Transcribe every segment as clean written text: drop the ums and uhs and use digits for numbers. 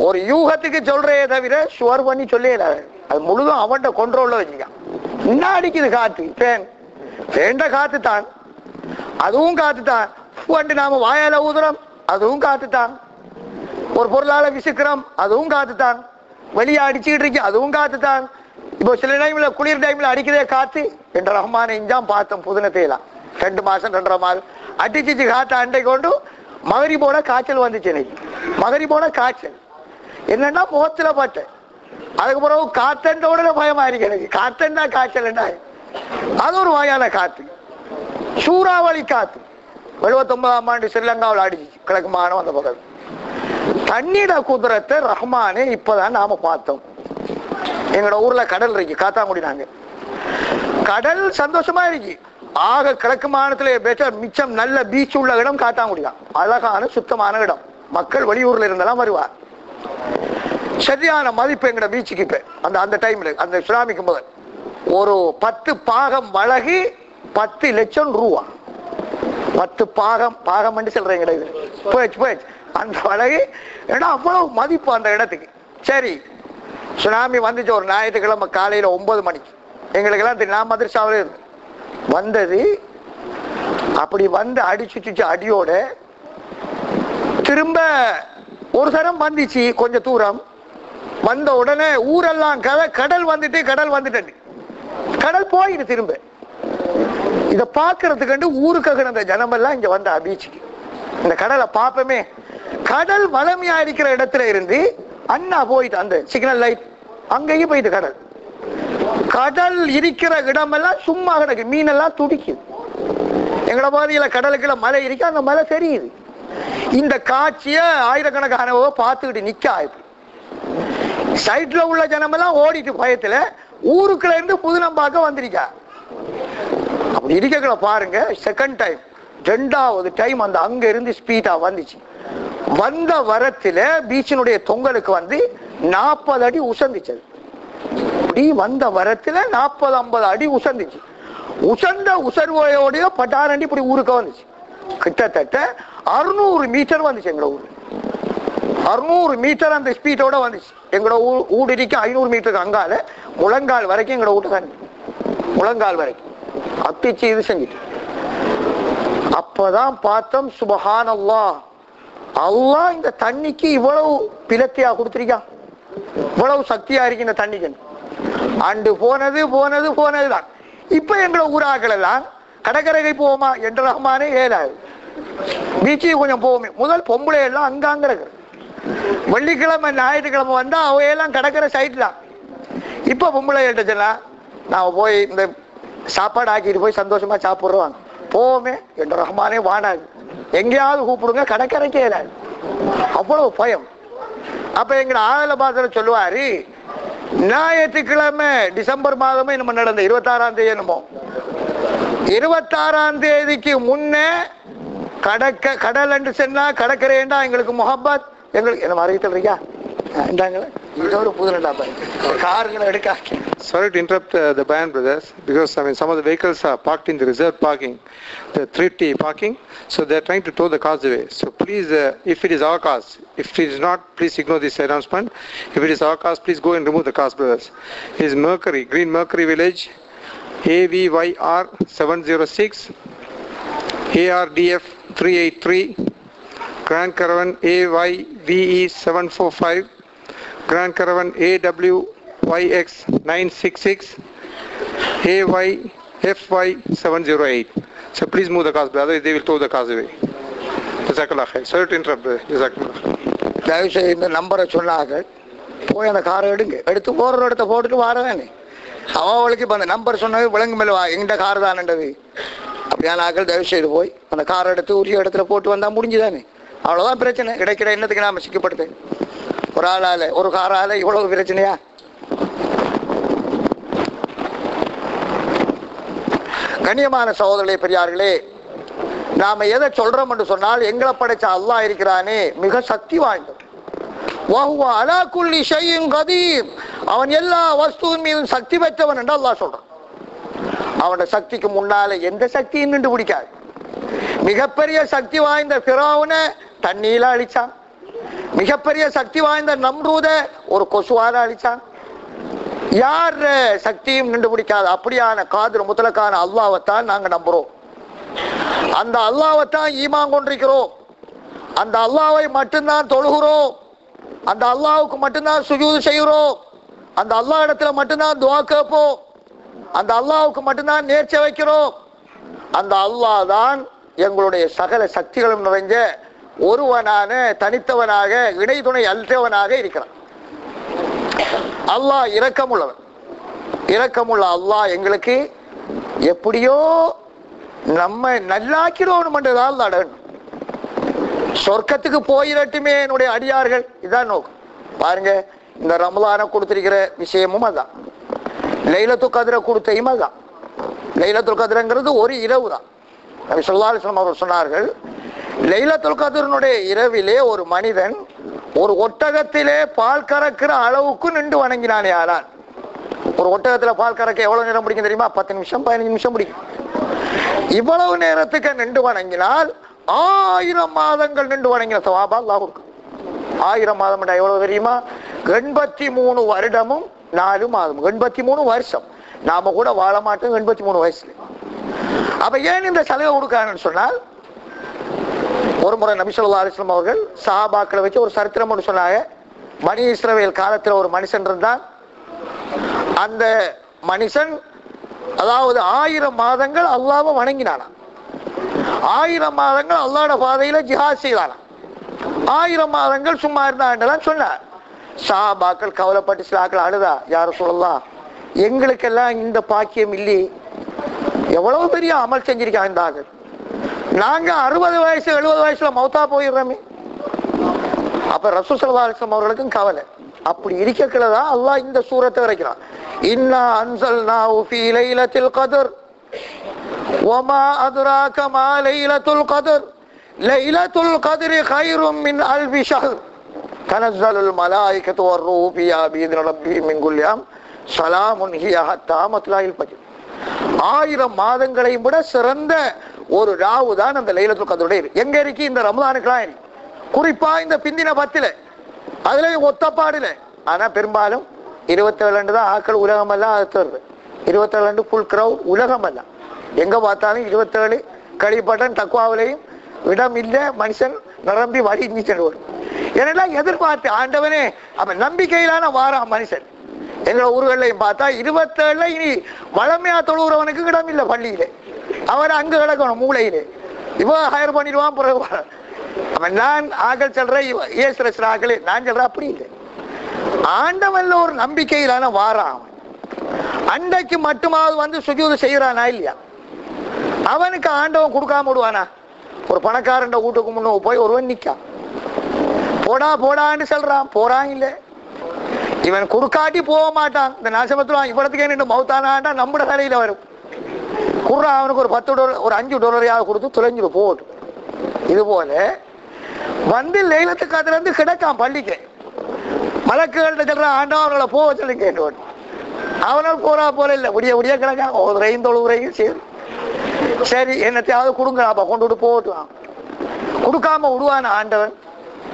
ஒரு யூகத்துக்கு சொல்றே தவிர ஷுவர் பண்ணி சொல்லல. அது முழுதும் அவன்கிட்ட கொண்ட்ரோல்ல வச்சுக்கான். என்ன அடிக்குது காத்து? வேண்ட காத்து தான், அதுவும் காத்து தான். நாம வாயால ஊதுறோம், அதுவும் காத்து தான். ஒரு பொருளால விசுக்கிறோம், அதுவும் காத்து தான். வெளியே அடிச்சுக்கிட்டு இருக்கு, அதுவும் காத்து தான். இப்போ சில டைம்ல குளிர் டைம்ல அடிக்கிறதே காத்து. என்ற ரஹ்மான இஞ்சாம் பார்த்தோம் புதுனத்தையெல்லாம் 2 மாசம் 2.5 மாதம் அடிச்சிச்சு காத்து. அண்டை கொண்டு மகரி போன காய்ச்சல் வந்துச்சு. எனக்கு மகரி போன காய்ச்சல் என்னன்னா முகத்துல பட்டேன். அதுக்கு பிறகு காத்தண்ட உடனே பயமா இருக்கு எனக்கு. காத்தண்டா காய்ச்சல் என்ன? அது ஒரு வகையான காத்து. சூறாவளி காத்து 79ஆம் ஆண்டு ஸ்ரீலங்காவில் அடிச்சு கிழக்கு மாகாணம் அந்த பக்கம். தண்ணீர குதிரத்தை ரஹ்மானே இப்பதான் நாம பார்த்தோம். எங்களோட ஊர்ல கடல் இருக்கு, காத்தாங்குடி. நாங்க கடல் சந்தோஷமா இருக்கு. ஆக கிழக்கு மாநிலத்துல மிச்சம் நல்ல பீச் உள்ள இடம் காத்தாங்குடி தான். அழகான சுத்தமான இடம். மக்கள் வெளியூர்ல இருந்தெல்லாம் வருவார். சரியான மதிப்பு எங்கட பீச்சுக்கு. இப்ப அந்த டைம்ல அந்த சுனாமிக்கு முதல் ஒரு 10 பாகம் வழகி 10 லட்சம் ரூபா. 10 பாகம் சொல்றேன் போயிடுச்சு அந்த வழகி. ஏன்னா அவ்வளவு மதிப்பு அந்த இடத்துக்கு. சரி, சுனாமி வந்துச்சு ஒரு ஞாயிற்றுக்கிழமை காலையில 9 மணிக்கு. எங்களுக்கெல்லாம் நான் மதரசாவில இருந்து வந்தது. அப்படி வந்து அடிச்சுச்சு அடியோட. திரும்ப ஒரு தரம் வந்துச்சு கொஞ்சம் தூரம். வந்த உடனே ஊரெல்லாம் கடல் வந்துட்டு கடல் போயிட்டு திரும்ப. இத பாக்குறதுக்கு ஊருக்கு அந்த ஜனமெல்லாம் இங்க வந்த பீச்சுக்கு. இந்த கடலை பார்ப்போமே. கடல் வளமையா இருக்கிற இடத்துல இருந்து அண்ணா போயிட்டு அந்த சிக்னல் லைட் அங்கேயும் போயிட்டு கடல் இருக்கிற இடமெல்லாம் சும்மா கிடக்கு. மீனெல்லாம் துடிக்குது. எங்கட பாதியில கடலுக்குள்ள மலை இருக்கு, அந்த மலை தெரியுது. இந்த காட்சிய ஆயிரக்கணக்கானவோ பார்த்துக்கிட்டு நிக்க. சைட்ல உள்ள ஜனமெல்லாம் ஓடிட்டு பயத்துல ஊருக்குள்ள இருந்து புதுநம்பாக்க வந்திருக்கா. அப்படி இருக்க பாருங்க. செகண்ட் டைம் 2வது டைம் அந்த அங்க இருந்து ஸ்பீடா வந்துச்சு. வந்த வரத்துல பீச்சினுடைய தொங்கலுக்கு வந்து 40 அடி உசந்துச்சு. அப்படி வந்த வரத்துல 40-50 அடி உசந்துச்சு. உசந்த உசர்வோடைய பட்டாரண்டி இப்படி ஊருக்கு வந்துச்சு. கிட்டத்தட்ட 600 மீட்டர் வந்துச்சு. எங்களோட ஊர் 600 மீட்டர் அந்த ஸ்பீடோட வந்துச்சு. எங்களோட ஊடிக்கு 500 மீட்டருக்கு அங்கால முழங்கால் வரைக்கும் எங்களோட வீட்டு தண்ணி. முழங்கால் வரைக்கும் அத்திச்சு இது செஞ்சுட்டு. அப்பதான் பார்த்தோம் சுப்ஹானல்லாஹ், அல்லாஹ் இந்த தண்ணிக்கு இவ்வளவு பிளத்தியா கொடுத்திருக்கான், இவ்வளவு சக்தியா இருக்கு இந்த தண்ணிக்கு. அண்டு போனதுதான். இப்ப எங்களை ஊராக்கள் எல்லாம் கடற்கரைக்கு போவோமா என்ற ரஹ்மானே ஏலாது. பீச்சுக்கு கொஞ்சம் போவோமே. முதல் பொம்பளை எல்லாம் அங்க இருக்கு. வெள்ளிக்கிழமை ஞாயிற்றுக்கிழமை வந்தா அவையெல்லாம் கடற்கரை சைட் தான். இப்ப பொம்பளை சொன்னா நாம போய் இந்த சாப்பாடு ஆக்கிட்டு போய் சந்தோஷமா சாப்பிடுறோம் போவோமே என்ற ரஹ்மானே வானாது. எங்கேயாவது கூப்பிடுங்க, கடற்கரைக்கே ஏலாது. அவ்வளவு பயம். அப்ப எங்க ஆதல பாத்திர சொல்லுவாரு, ஞாயிற்றுக்கிழமை டிசம்பர் மாதமே நம்ம நடந்த 26ஆம் தேதி என்னமோ 26ஆம் தேதிக்கு முன்னே கடல் என்று சொன்னா கடற்கரைண்டா எங்களுக்கு முஹப்பத். எங்களுக்கு என்ன அறிவித்தல் இருக்கா? Sorry to interrupt the band, brothers, because some of the vehicles are parked in the reserved parking, the 3T parking, so they're trying to tow the cars away. So please, if it is our cars, if it is not, please ignore this announcement. If it is our cars, please go and remove the cars, brothers. It is Mercury, Green Mercury Village, AVYR 706, ARDF 383, Grand Caravan AYVE 745, Grand Caravan AWYX 966, AYFY 708. So please move the cars, brother. They will tow the cars away. Jazakallah khair. Sorry to interrupt, brother. Jazakallah. தயவுசெய்து இந்த நம்பரை சொன்னாங்க. போய் அந்த காரை எடுத்து போற இடத்த போட்டுட்டு வரவேனே. அவளுக்கு இப்ப அந்த நம்பர் சொன்னது விலங்கு மேல எங்கிட்ட கார் தானண்டது. அப்படியான ஆக்கள் தயவுசெய்து போய் அந்த காரை எடுத்து உரிய இடத்துல போட்டு வந்தா முடிஞ்சுதானே. அவ்வளவுதான் பிரச்சனை. கிடைக்கிற எண்ணத்துக்கு நாம சிக்கப்படுது. ஒரு ஆளால ஒரு காரால இவ்வளவு பிரச்சனையா? கண்ணியமான சகோதரர்களே, பெரியார்களே, நாம எதை சொல்றோம் என்று சொன்னால், எங்களை படைச்ச அல்லாஹ் இருக்கிறானே மிக சக்தி வாய்ந்தது. அவன் எல்லா வஸ்துவின் மீதும் சக்தி பெற்றவன் என்று அல்லாஹ் சொல்றான். அவனோட சக்திக்கு முன்னால எந்த சக்தியும் நின்று பிடிக்காது. மிகப்பெரிய சக்தி வாய்ந்த ஃபிரௌனை தண்ணீல அழிச்சான். மிகப்பெரிய சக்தி வாய்ந்த நம்ரூத ஒரு கொசுவால அழிச்சான். யார் சக்தியும் கண்டுபிடிக்காத அப்படியான காதிர் முத்தலக்கான அல்லாஹ்வைத்தான் நாங்க நம்புறோம். அந்த அல்லாஹ்வைத்தான் ஈமான் கொண்டிருக்கிறோம். அந்த அல்லாஹ்வை மட்டும்தான் தொழுகிறோம். அந்த அல்லாஹ்வுக்கு மட்டும்தான் சுஜூது செய்கிறோம். அந்த அல்லாஹ் இடத்துல மட்டும்தான் துஆ கேட்போம். அந்த அல்லாஹ்வுக்கு மட்டும்தான் நேர்ச்சை வைக்கிறோம். அந்த அல்லாஹ் தான் எங்களுடைய சகல சக்திகளும் நிறைஞ்ச ஒருவனான தனித்தவனாக இணை துணை அற்றவனாக இருக்கிறான். அல்லாஹ் இரக்கமுள்ளவன். இரக்கமுள்ள அல்லாஹ் எங்களுக்கு எப்படியோ நம்ம நல்லாக்கிறோம் என்றதால் நடணும். சொர்க்கத்துக்கு போயிரட்டுமே என்னுடைய அடியார்கள், இதான் நோக்கம். பாருங்க, இந்த ரமலான கொடுத்திருக்கிற விஷயமும் அதான், லைலத்துல் கத்ர கொடுத்தையும் அதான். லைலத்துல் கத்ரங்கிறது ஒரு இரவு தான். நபி ஸல்லல்லாஹு அலைஹி வஸல்லம் அவர்கள் சொன்னார்கள், லைலத்துல் கத்ரினுடைய இரவிலே ஒரு மனிதன் ஒரு ஒட்டகத்திலே பால் கறக்கிற அளவுக்கு நின்று வணங்கினானே ஆனால், ஒரு ஒட்டகத்துல பால் கறக்க எவ்வளவு நேரம் பிடிக்கும் தெரியுமா? 10 நிமிஷம் 15 நிமிஷம் பிடிக்கும். இவ்வளவு நேரத்துக்கு நின்று வணங்கினால் 1000 மாதங்கள் நின்று வணங்கின சவாபா அல்லாஹ் கொடுக்கும். 1000 மாதம் எவ்வளவு தெரியுமா? 83 வருடமும் 4 மாதம். 83 வருஷம். நாம கூட வாழ மாட்டோம் 83 வயசுல. அப்ப ஏன் இந்த சலுகை கொடுக்கான்னு சொன்னால், ஒரு முறை நபி ஸல்லல்லாஹு அலைஹி வஸல்லம் அவர்கள் சஹாபாக்களை வச்சு ஒரு சரித்திரம் ஒன்று சொன்னாங்க. பனி இஸ்ரவேல் காலத்துல ஒரு மனுஷன் இருந்தான். அந்த மனுஷன் அதாவது 1000 மாதங்கள் அல்லாஹ்வை வணங்கினானா, 1000 மாதங்கள் அல்லாஹ்வோட பாதையில ஜிஹாத் செய்தானா, 1000 மாதங்கள் சும்மா இருந்தான் சொன்னார். சஹாபாக்கள் கவலைப்பட்டு சில ஆக்கள் அழுதா, யார சொல்லலாம், எங்களுக்கெல்லாம் இந்த பாக்கியம் இல்லையே, எவ்வளவு பெரிய அமல் செஞ்சிருக்காங்க இந்த ஆக்கள், நாங்க 60 வயசு 70 வயசுல மௌத்தா போயிடுறோமே. அப்ப ரசூல் ஸல்லல்லாஹு அலைஹி வஸல்லம் அவர்களுக்கும் கவலை. அப்படி இருக்கக்குள்ளதான் அல்லாஹ் இந்த சூரத்தை இறக்கிறான். இன்னா அன்ஸல்னாஹு ஃபீ லைலத்தில் கத்ர் வமா அத்ராக மா லைலத்துல் கத்ர் லைலத்துல் கத்ரி கைரும் மின் அல்ஃபி ஷஹர் தனஸ்ஸலுல் மலாயிகத்து வர்ரூஹு ஃபிஹா பிஇذن ரப்பிஹிம் மின் குல்லி அம்ர் ஸலாமுன் ஹிய ஹத்தா மத்லாஇல் ஃபஜ்ர். 1000 மாதங்களையும் விட சிறந்த ஒரு ராவு தான் அந்த லைலத்துல் கத்ருடைய. எங்க இருக்கு? இந்த ரமலானுக்குலாம் இருக்கு. குறிப்பா இந்த பிந்தின 10ல, அதுல ஒத்தப்பாடுல. ஆனா பெரும்பாலும் 27 தான் ஆக்கள் உலகம் எல்லாம் அது தருது. 27 ஃபுல் கிரௌட் உலகம் எல்லாம். எங்க பார்த்தாலும் 27 கழிப்பட்டன் தக்குவாவிலையும் இடம் இல்ல, மனுஷன் நிரம்பி வடிஞ்சு சென்று வரும். ஏன்னா எதிர்பார்த்து ஆண்டவனே அவன் நம்பிக்கையிலான வாரான் மனுஷன். எங்க ஊர்களையும் பார்த்தா 27 இனி வளமையா தொழுகிறவனுக்கு இடம் இல்லை பள்ளியில, அவரை அங்க கிடக்கணும் மூளையில. இவன் ஹயர் பண்ணிடுவான். பிறகு அவன் நான் ஆக்கள் சொல்றேன், ஏசுற ஆக்களே நான் சொல்றேன், அப்படி இல்லை. ஆண்டவன்ல ஒரு நம்பிக்கையிலான வாரான். அவன் அன்றைக்கு மட்டுமாவது வந்து சுஜூது செய்யறானா இல்லையா? அவனுக்கு ஆண்டவன் கொடுக்காம விடுவானா? ஒரு பணக்காரன் வீட்டுக்கு முன்ன போய் ஒருவன் நிக்கான், போடா போடான்னு சொல்றான், போறான் இல்ல. இவன் கொடுக்காட்டி போக மாட்டான். இந்த நாசமத்துலாம் இவ்வளத்துக்கே நின்று மௌத்தானாண்டா நம்மட தலையில வரும். குர்ரா அவனுக்கு ஒரு $10 ஒரு $5 கொடுத்து தொலைஞ்சிடு போட்டு. இது போல வந்து லைலத்துல் கத்ர் இருந்து கிடக்கான் பள்ளிக்கு. மலக்குகள்கிட்ட சொல்றான், ஆண்டவன் அவர்களை போக சொல்லி கேட்டு. அவனால் போறா போல இல்ல, விடிய விடிய கிடக்கான். ஒருரையும் தொழுவுரையும் சரி சரி என்னத்தையாவது கொடுங்க, அப்ப கொண்டு விட்டு போட்டுவான். கொடுக்காம விடுவான் ஆண்டவன்.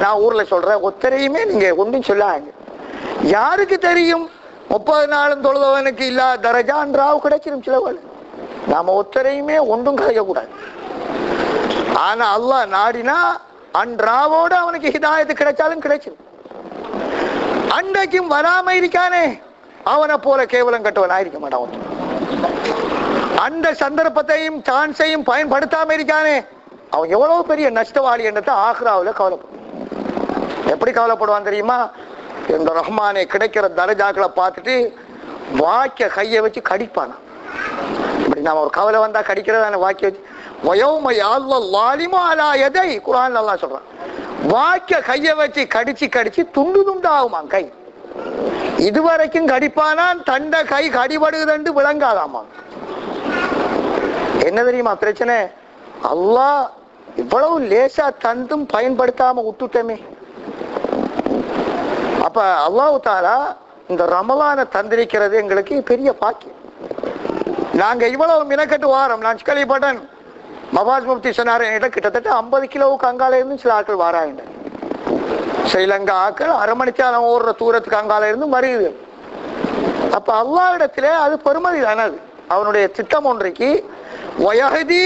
நான் ஊர்ல சொல்றேன், ஒத்தரையுமே நீங்க ஒன்றும் சொல்லாங்க. யாருக்கு தெரியும் 30 நாளும் தொழுதவனுக்கு இல்லாத தரஜான்றாவு கிடைச்சிடும் சிலவள். நாம ஒத்தரையுமே ஒன்றும் கிடைக்க கூடாது. ஆனா அல்லாஹ் நாடினா அன்றாவோட அவனுக்கு ஹிதாயத்து கிடைச்சாலும் கிடைச்சிடும். அன்றைக்கும் வராம இருக்கானே, அவனை போல கேவலம் கட்டவன் ஆயிருக்க மாட்டான். அந்த சந்தர்ப்பத்தையும் சான்ஸையும் பயன்படுத்தாம இருக்கானே, அவன் எவ்வளவு பெரிய நஷ்டவாளி என்றதை ஆக்ராவில் கவலைப்படுவான். எப்படி கவலைப்படுவான் தெரியுமா? இந்த ரஹ்மானே கிடைக்கிற தரஜாக்களை பார்த்துட்டு வாக்கிய கையை வச்சு கடிப்பானா. இப்படி நாம ஒரு கவலை வந்தா கடிக்கிறதான வாக்கிய வச்சு குர்ஆன்ல அல்லாஹ் சொல்றான், வாக்கிய கையை வச்சு கடிச்சு கடிச்சு துண்டு துண்டாகுமா கை. இதுவரைக்கும் கடிப்பானான், தண்ட கை கடிபடுகுதண்டு விளங்காதாமா. என்ன தெரியுமா பிரச்சனை? அல்லாஹ் இவ்வளவு லேசா தந்தும் பயன்படுத்தாம விட்டுட்டமே. அப்ப அல்லாஹ் தஆலா இந்த ரமலான தந்திருக்கிறது எங்களுக்கு பெரிய பாக்கியம். நாங்க இவ்வளவு மினக்கட்டு வாரம். நான் கேள்விப்பட்டேன், மபாஸ் முஃப்தி சொன்னாரு, என்கிட்ட கிட்டத்தட்ட 50 கிலோவுக்கு அங்கால இருந்து சில ஆட்கள் வாராங்க. ஸ்ரீலங்கா ஆக்கள் அரை மணிச்சாலம் ஓடுற தூரத்துக்கு அங்கால இருந்து மறியுது. அப்ப அல்லாஹ்விடத்திலே அது பெருமதி தானே. அது அவனுடைய திட்டம் ஒன்றைக்கு வயஹதி